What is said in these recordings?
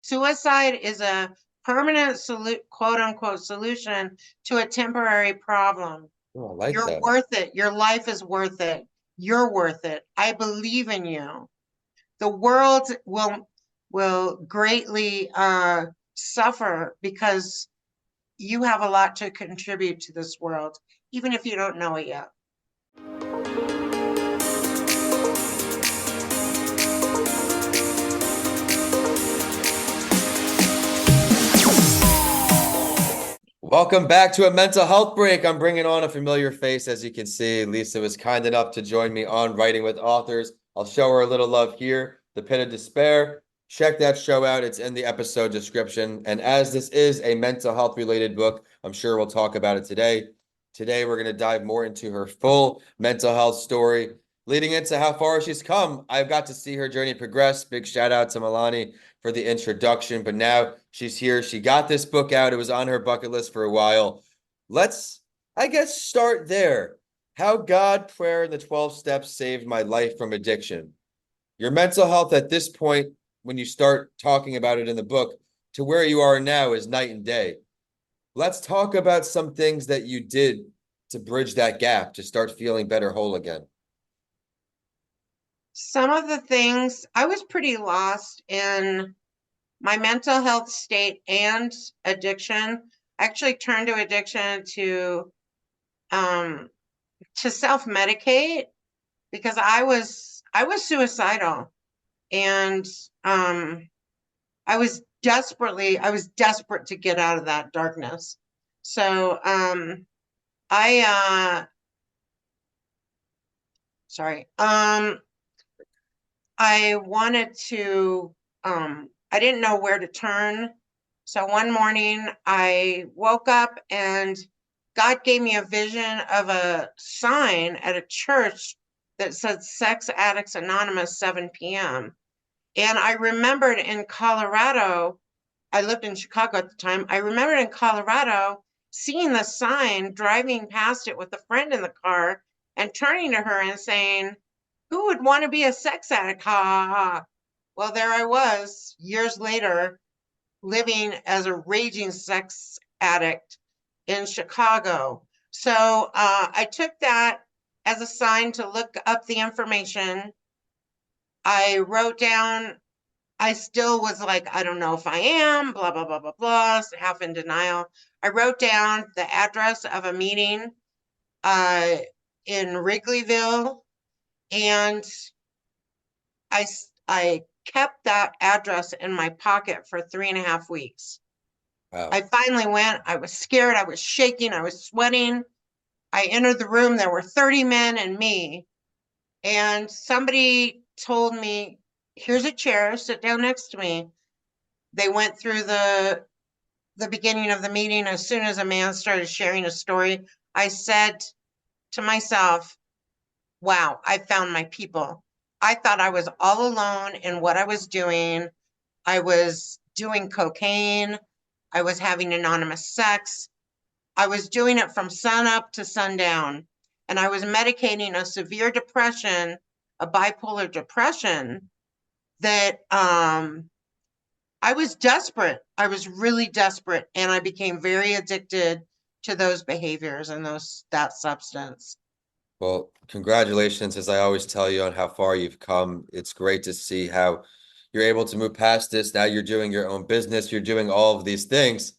Suicide is a permanent quote unquote solution to a temporary problem. Oh, I like You're that. worth it. Your life is worth it. You're worth it. I believe in you. The world will greatly suffer because you have a lot to contribute to this world, even if you don't know it yet. Welcome back to a mental health break. I'm bringing on a familiar face. As you can see, Lisa was kind enough to join me on Writing with Authors. I'll show her a little love here, The Pit of Despair. Check that show out. It's in the episode description. And as this is a mental health related book, I'm sure we'll talk about it today. Today, we're going to dive more into her full mental health story, leading into how far she's come. I've got to see her journey progress. Big shout out to Milani for the introduction, but now she's here. She got this book out. It was on her bucket list for a while. Let's, I guess, start there. How God, prayer, and the 12 steps saved my life from addiction. Your mental health at this point, when you start talking about it in the book, to where you are now is night and day. Let's talk about some things that you did to bridge that gap, to start feeling better whole again. Some of the things, I was pretty lost in my mental health state and addiction. I actually turned to addiction to self-medicate because I was suicidal, and I was desperate to get out of that darkness. So I wanted to, I didn't know where to turn. So one morning I woke up and God gave me a vision of a sign at a church that said Sex Addicts Anonymous, 7 p.m. And I remembered in Colorado, I lived in Chicago at the time. I remembered in Colorado seeing the sign, driving past it with a friend in the car and turning to her and saying, "Who would want to be a sex addict? Ha ha ha." Well, there I was years later, living as a raging sex addict in Chicago. So I took that as a sign to look up the information. I wrote down, I still was like, I don't know if I am, blah, blah, blah, blah, blah, half in denial. I wrote down the address of a meeting in Wrigleyville, and I kept that address in my pocket for 3.5 weeks. Wow. I finally went. I was scared. I was shaking. I was sweating. I entered the room. There were 30 men and me. And somebody told me, "Here's a chair. Sit down next to me." They went through the beginning of the meeting. As soon as a man started sharing a story, I said to myself, wow, I found my people. I thought I was all alone in what I was doing. I was doing cocaine. I was having anonymous sex. I was doing it from sunup to sundown. And I was medicating a severe depression, a bipolar depression, that I was desperate. I was really desperate. And I became very addicted to those behaviors and that substance. Well, congratulations, as I always tell you, on how far you've come. It's great to see how you're able to move past this. Now you're doing your own business. You're doing all of these things.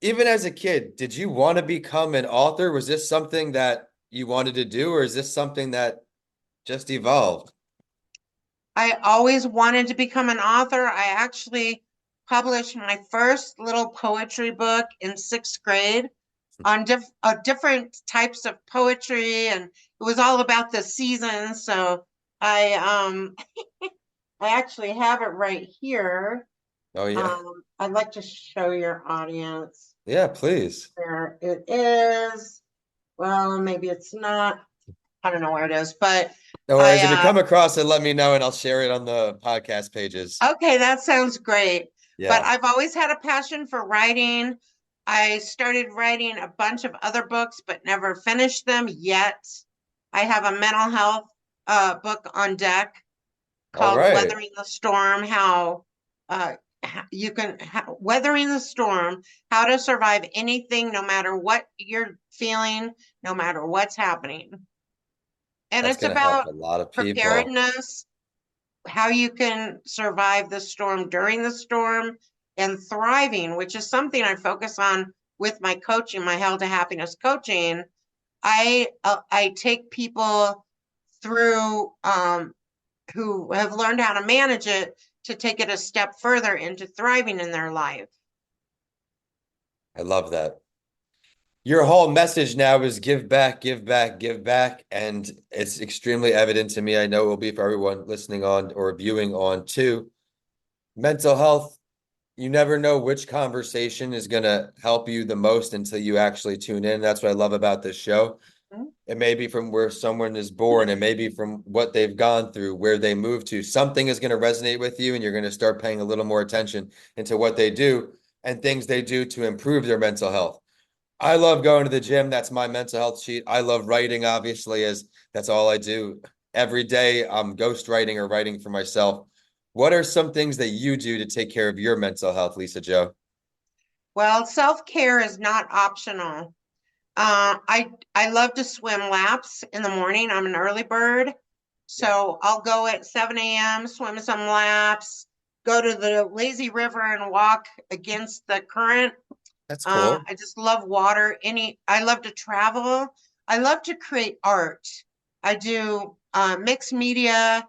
Even as a kid, did you want to become an author? Was this something that you wanted to do, or is this something that just evolved? I always wanted to become an author. I actually published my first little poetry book in 6th grade on different types of poetry, and it was all about the seasons. So I I actually have it right here. Oh, yeah. I'd like to show your audience. Yeah, please. There it is. Well, maybe it's not. I don't know where it is, but No worries. If you come across it, let me know and I'll share it on the podcast pages. okay, that sounds great. But Yeah. I've always had a passion for writing. I started writing a bunch of other books, but never finished them yet. I have a mental health book on deck All called right. Weathering the Storm, how weathering the storm, how to survive anything, no matter what you're feeling, no matter what's happening. And That's it's going to help about a lot of people. preparedness, how you can survive the storm during the storm, and thriving, which is something I focus on with my coaching, my Hell to Happiness coaching. I take people through who have learned how to manage it to take it a step further into thriving in their life. I love that. Your whole message now is give back, give back, give back. And it's extremely evident to me. I know it will be for everyone listening on or viewing on too. Mental health, you never know which conversation is going to help you the most until you actually tune in. That's what I love about this show. It may be from where someone is born, it may be from what they've gone through, where they moved to. Something is going to resonate with you, and you're going to start paying a little more attention into what they do and things they do to improve their mental health. I love going to the gym. That's my mental health sheet. I love writing, obviously, as that's all I do. Every day I'm ghost writing or writing for myself. What are some things that you do to take care of your mental health, Lisa Jo? Well, self-care is not optional. I love to swim laps in the morning. I'm an early bird, Yeah, so I'll go at 7 a.m., swim some laps, go to the lazy river and walk against the current. that's cool. I just love water. I love to travel. I love to create art. I do mixed media,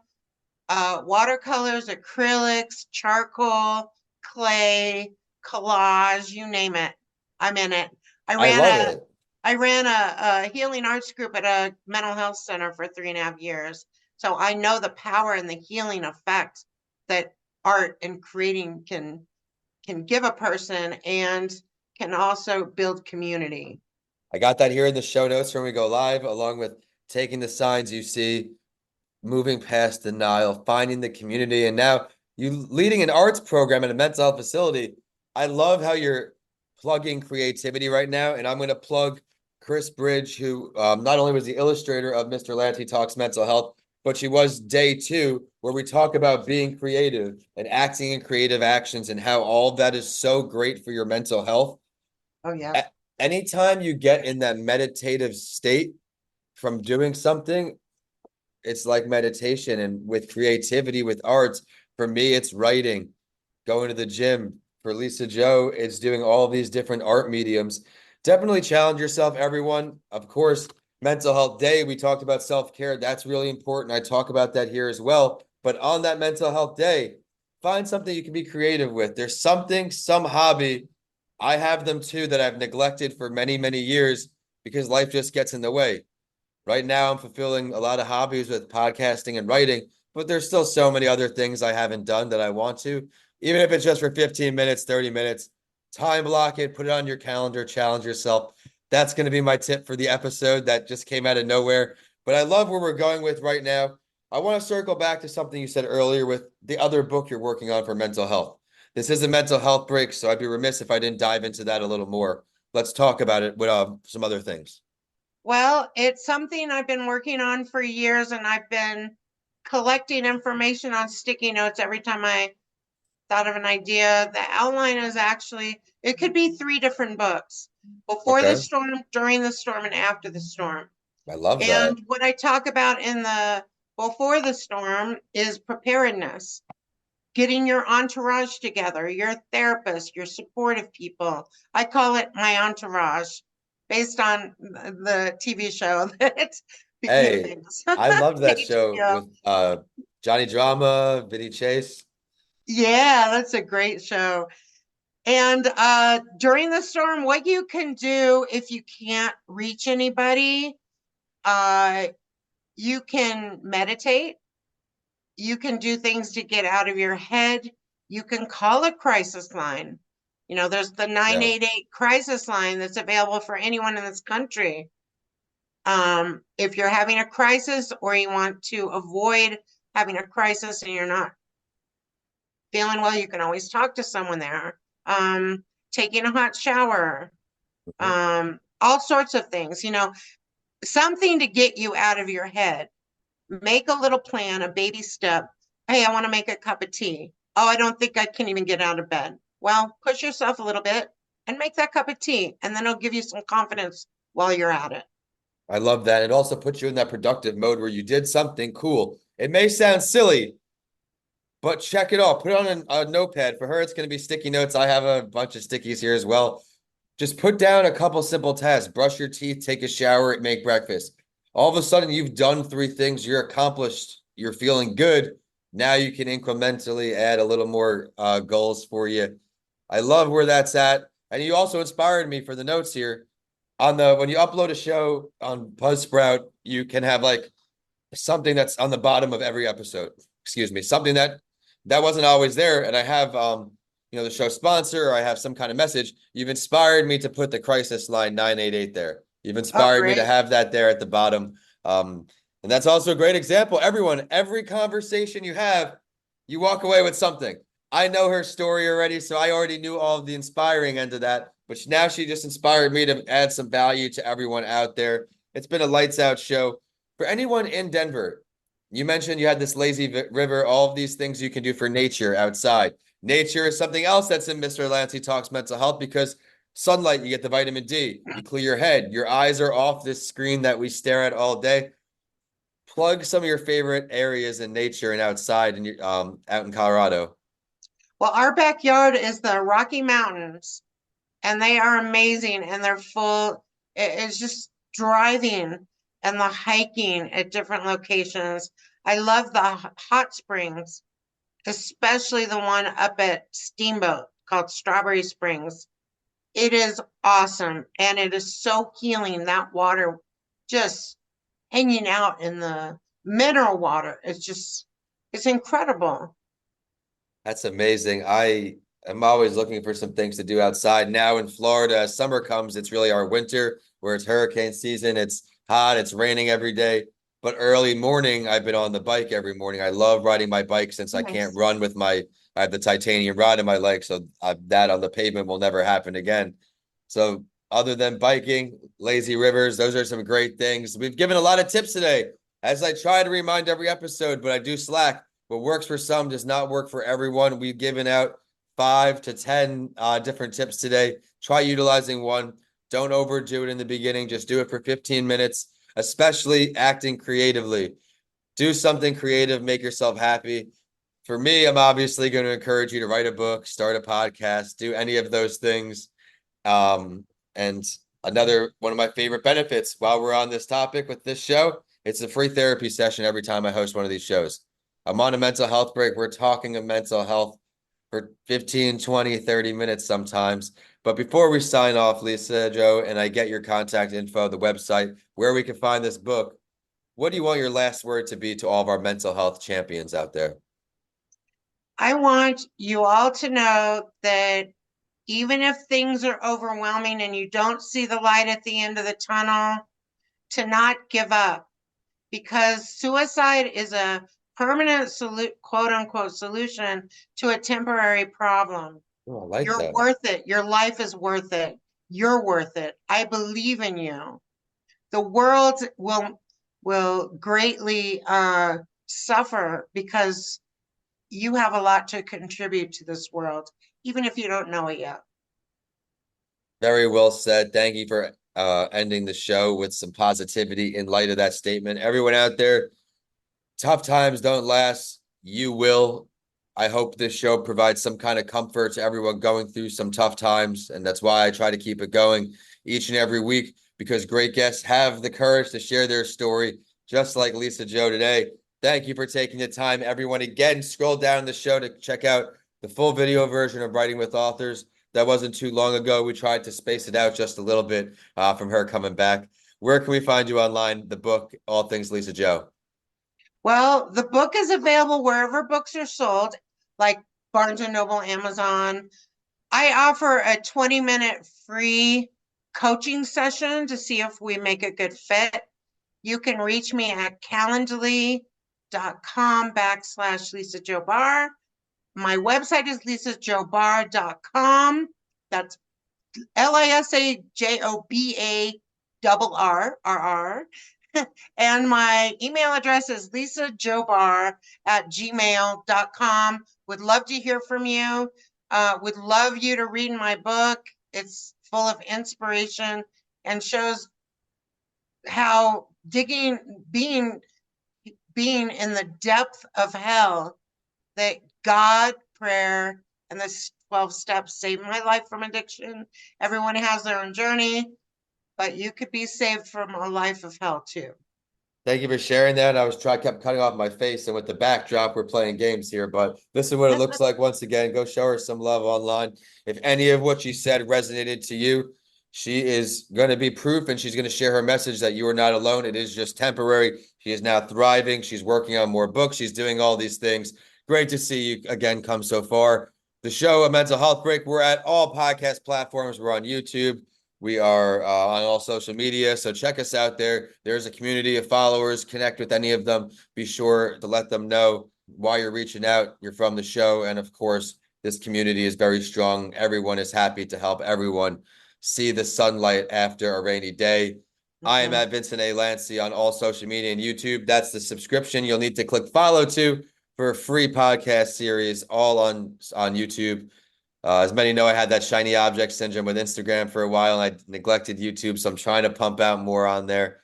watercolors, acrylics, charcoal, clay, collage, you name it. I'm in it. I I ran love a it. I ran a healing arts group at a mental health center for 3.5 years. So I know the power and the healing effect that art and creating can give a person, and can also build community. I got that here in the show notes when we go live, along with taking the signs you see, moving past denial, finding the community, and now you leading an arts program at a mental health facility. I love how you're plugging creativity right now, and I'm going to plug Chris Bridge, who not only was the illustrator of Mr. Lanci Talks Mental Health, but she was day 2, where we talk about being creative and acting in creative actions and how all of that is so great for your mental health. Oh yeah. Anytime you get in that meditative state from doing something, it's like meditation. And with creativity, with arts, for me, it's writing, going to the gym. For Lisa Jo, it's doing all of these different art mediums. Definitely challenge yourself, everyone. Of course, mental health day, we talked about self-care. That's really important. I talk about that here as well. But on that mental health day, find something you can be creative with. There's something, some hobby. I have them too that I've neglected for many, many years because life just gets in the way. Right now, I'm fulfilling a lot of hobbies with podcasting and writing, but there's still so many other things I haven't done that I want to. Even if it's just for 15 minutes, 30 minutes, time block it, put it on your calendar, challenge yourself. That's going to be my tip for the episode that just came out of nowhere. But I love where we're going with right now. I want to circle back to something you said earlier with the other book you're working on for mental health. This is a mental health break, so I'd be remiss if I didn't dive into that a little more. Let's talk about it with some other things. Well, it's something I've been working on for years, and I've been collecting information on sticky notes every time I thought of an idea. The outline is actually, it could be 3 different books: before the Okay. storm, during the storm, and after the storm. I love that. And what I talk about in the before the storm is preparedness, getting your entourage together, your therapist, your supportive people. I call it my entourage, based on the TV show that became Hey, famous. I loved that show HBO. with Johnny Drama, Vinny Chase. Yeah, that's a great show. And during the storm, what you can do if you can't reach anybody, uh, you can meditate. You can do things to get out of your head. You can call a crisis line. There's the Yeah. 988 crisis line that's available for anyone in this country. If you're having a crisis, or you want to avoid having a crisis and you're not feeling well, you can always talk to someone there. Taking a hot shower, Mhm. all sorts of things, something to get you out of your head. Make a little plan, a baby step. Hey, I want to make a cup of tea. Oh, I don't think I can even get out of bed. Well, push yourself a little bit and make that cup of tea, and then it'll give you some confidence while you're at it. I love that. It also puts you in that productive mode where you did something cool. It may sound silly, but check it off. Put it on a notepad. For her, it's going to be sticky notes. I have a bunch of stickies here as well. Just put down a couple simple tasks. Brush your teeth, take a shower, make breakfast. All of a sudden, you've done 3 things. You're accomplished. You're feeling good. Now you can incrementally add a little more goals for you. I love where that's at. And you also inspired me for the notes here. On the when you upload a show on Buzzsprout, you can have like something that's on the bottom of every episode. Excuse me, something that wasn't always there. And I have the show sponsor, or I have some kind of message. You've inspired me to put the crisis line 988 there. You've Oh, inspired me to great. have that there at the bottom. And that's also a great example. Everyone, every conversation you have, you walk away with something. I know her story already, so I already knew all of the inspiring end of that. But now she just inspired me to add some value to everyone out there. It's been a lights out show. For anyone in Denver, you mentioned you had this lazy river, all of these things you can do for nature outside. Nature is something else that's in Mr. Lanci Talks Mental Health because sunlight, you get the vitamin D, you clear your head, your eyes are off this screen that we stare at all day. Plug some of your favorite areas in nature and outside and out in Colorado. Well, our backyard is the Rocky Mountains, and they are amazing, and they're full. It's just driving and the hiking at different locations. I love the hot springs, especially the one up at Steamboat called Strawberry Springs. It is awesome, and it is so healing. That water just hanging out in the mineral water. It's incredible. That's amazing. I am always looking for some things to do outside. Now in Florida, as summer comes, it's really our winter where it's hurricane season. It's hot, it's raining every day. But early morning, I've been on the bike every morning. I love riding my bike since I can't Nice. run with I have the titanium rod in my leg, so that on the pavement will never happen again. So other than biking, lazy rivers, those are some great things. We've given a lot of tips today, as I try to remind every episode, but I do slack. What works for some does not work for everyone. We've given out 5 to 10 different tips today. Try utilizing one. Don't overdo it in the beginning. Just do it for 15 minutes, especially acting creatively. Do something creative, make yourself happy. For me, I'm obviously going to encourage you to write a book, start a podcast, do any of those things. And another one of my favorite benefits while we're on this topic with this show, it's a free therapy session every time I host one of these shows. I'm on a mental health break. We're talking of mental health for 15, 20, 30 minutes sometimes. But before we sign off, Lisa, Jo, and I get your contact info, the website, where we can find this book, what do you want your last word to be to all of our mental health champions out there? I want you all to know that even if things are overwhelming and you don't see the light at the end of the tunnel, to not give up, because suicide is a permanent quote unquote solution to a temporary problem. Oh, I like You're that. worth it. Your life is worth it. You're worth it. I believe in you. The world will greatly suffer because you have a lot to contribute to this world, even if you don't know it yet. Very well said. Thank you for ending the show with some positivity in light of that statement. Everyone out there, tough times don't last. You will. I hope this show provides some kind of comfort to everyone going through some tough times. And that's why I try to keep it going each and every week, because great guests have the courage to share their story, just like Lisa Jo today. Thank you for taking the time, everyone. Again, scroll down the show to check out the full video version of Writing with Authors. That wasn't too long ago. We tried to space it out just a little bit from her coming back. Where can we find you online? The book, All Things Lisa Jo. Well, the book is available wherever books are sold, like Barnes and Noble, Amazon. I offer a 20-minute free coaching session to see if we make a good fit. You can reach me at calendly.com/Lisa Jo Barr. My website is lisajobarr.com. That's LISAJOBARR. And my email address is lisajobar@gmail.com. Would love to hear from you. Would love you to read my book. It's full of inspiration and shows how being in the depth of hell, that God, prayer, and the 12 steps saved my life from addiction. Everyone has their own journey, but you could be saved from a life of hell too. Thank you for sharing that. Kept cutting off my face, and with the backdrop, we're playing games here, but this is what it looks like. Once again, go show her some love online. If any of what she said resonated to you, she is going to be proof, and she's going to share her message that you are not alone. It is just temporary. She is now thriving. She's working on more books. She's doing all these things. Great to see you again come so far. The show, A Mental Health Break, we're at all podcast platforms. We're on YouTube. We are on all social media, so check us out there. There's a community of followers. Connect with any of them. Be sure to let them know why you're reaching out. You're from the show. And of course, this community is very strong. Everyone is happy to help everyone see the sunlight after a rainy day. I am at Vincent A. Lanci on all social media and YouTube. That's the subscription you'll need to click follow to for a free podcast series, all on YouTube. As many know, I had that shiny object syndrome with Instagram for a while, and I neglected YouTube, so I'm trying to pump out more on there.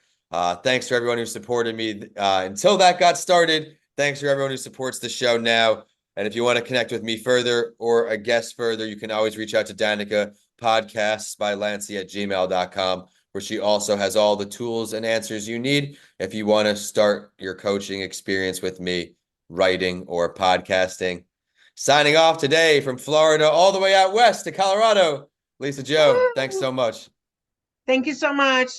Thanks for everyone who supported me until that got started. Thanks for everyone who supports the show now. And if you want to connect with me further or a guest further, you can always reach out to Danica, podcasts by Lanci at gmail.com, where she also has all the tools and answers you need if you want to start your coaching experience with me, writing or podcasting. Signing off today from Florida all the way out west to Colorado. Lisa Jo, thanks so much. Thank you so much.